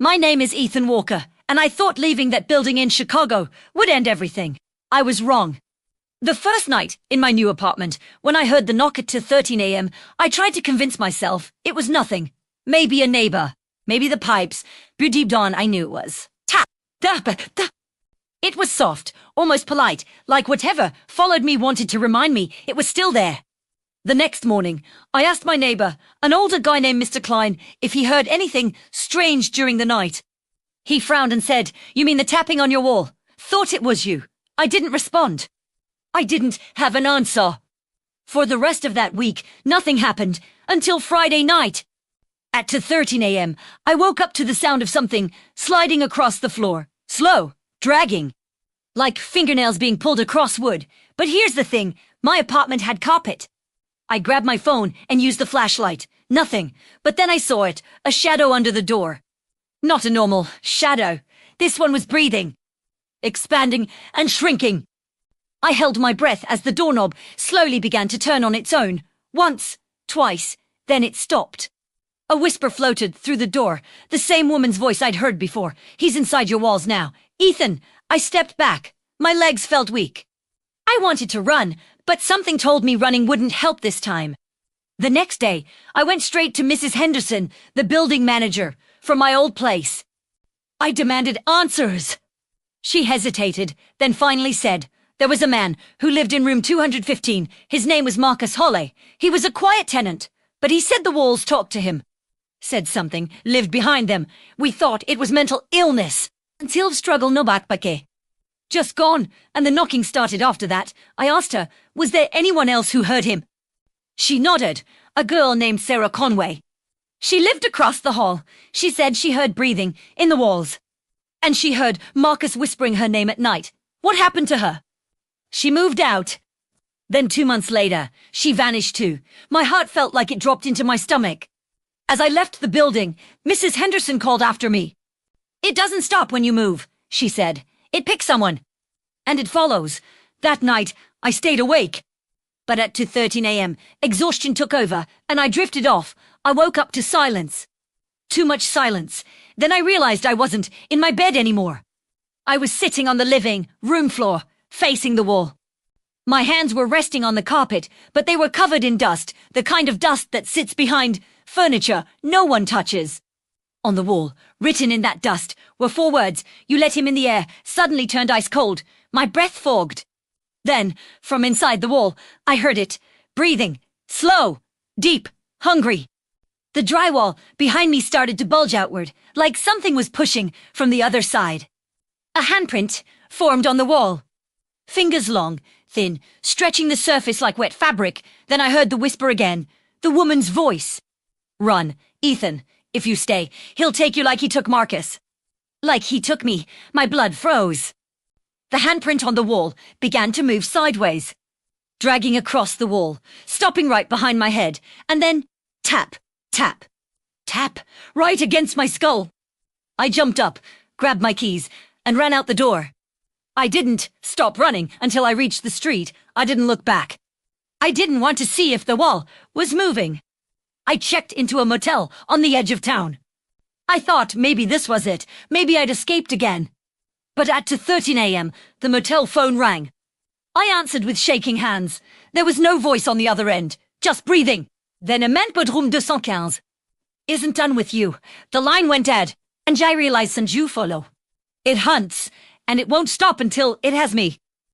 My name is Ethan Walker, and I thought leaving that building in Chicago would end everything. I was wrong. The first night in my new apartment, when I heard the knock at 2:13 a.m., I tried to convince myself it was nothing. Maybe a neighbor. Maybe the pipes. But deep down, I knew it was. Tap! Tap! Tap! It was soft, almost polite, like whatever followed me wanted to remind me it was still there. The next morning, I asked my neighbor, an older guy named Mr. Klein, if he heard anything strange during the night. He frowned and said, "You mean the tapping on your wall? Thought it was you." I didn't respond. I didn't have an answer. For the rest of that week, nothing happened until Friday night. At 2:13 a.m., I woke up to the sound of something sliding across the floor. Slow, dragging, like fingernails being pulled across wood. But here's the thing, my apartment had carpet. I grabbed my phone and used the flashlight. Nothing. But then I saw it, a shadow under the door. Not a normal shadow. This one was breathing, expanding and shrinking. I held my breath as the doorknob slowly began to turn on its own. Once, twice, then it stopped. A whisper floated through the door, the same woman's voice I'd heard before. "He's inside your walls now." "Ethan." I stepped back. My legs felt weak. I wanted to run, but something told me running wouldn't help this time. The next day, I went straight to Mrs. Henderson, the building manager, from my old place. I demanded answers. She hesitated, then finally said, "There was a man who lived in room 215. His name was Marcus Holley. He was a quiet tenant, but he said the walls talked to him. Said something lived behind them. We thought it was mental illness. Until struggle no backpack. Just gone, and the knocking started after that. I asked her, was there anyone else who heard him? She nodded, a girl named Sarah Conway. She lived across the hall. She said she heard breathing in the walls. And she heard Marcus whispering her name at night. What happened to her? She moved out. Then 2 months later, she vanished too. My heart felt like it dropped into my stomach. As I left the building, Mrs. Henderson called after me. "It doesn't stop when you move," she said. "It picks someone. And it follows." That night, I stayed awake. But at 2:13 a.m., exhaustion took over, and I drifted off. I woke up to silence. Too much silence. Then I realized I wasn't in my bed anymore. I was sitting on the living room floor, facing the wall. My hands were resting on the carpet, but they were covered in dust, the kind of dust that sits behind furniture no one touches. On the wall, written in that dust, were 4 words. "You let him in the air," suddenly turned ice cold. My breath fogged. Then, from inside the wall, I heard it, breathing, slow, deep, hungry. The drywall behind me started to bulge outward, like something was pushing from the other side. A handprint formed on the wall. Fingers long, thin, stretching the surface like wet fabric. Then I heard the whisper again, the woman's voice. "Run, Ethan. If you stay, he'll take you like he took Marcus." Like he took me. My blood froze. The handprint on the wall began to move sideways, dragging across the wall, stopping right behind my head, and then tap, tap, tap, right against my skull. I jumped up, grabbed my keys, and ran out the door. I didn't stop running until I reached the street. I didn't look back. I didn't want to see if the wall was moving. I checked into a motel on the edge of town. I thought maybe this was it. Maybe I'd escaped again. But at 2:13 a.m., the motel phone rang. I answered with shaking hands. There was no voice on the other end, just breathing. "Then amène pour room 215. Isn't done with you." The line went dead, and I realized you follow. It hunts, and it won't stop until it has me.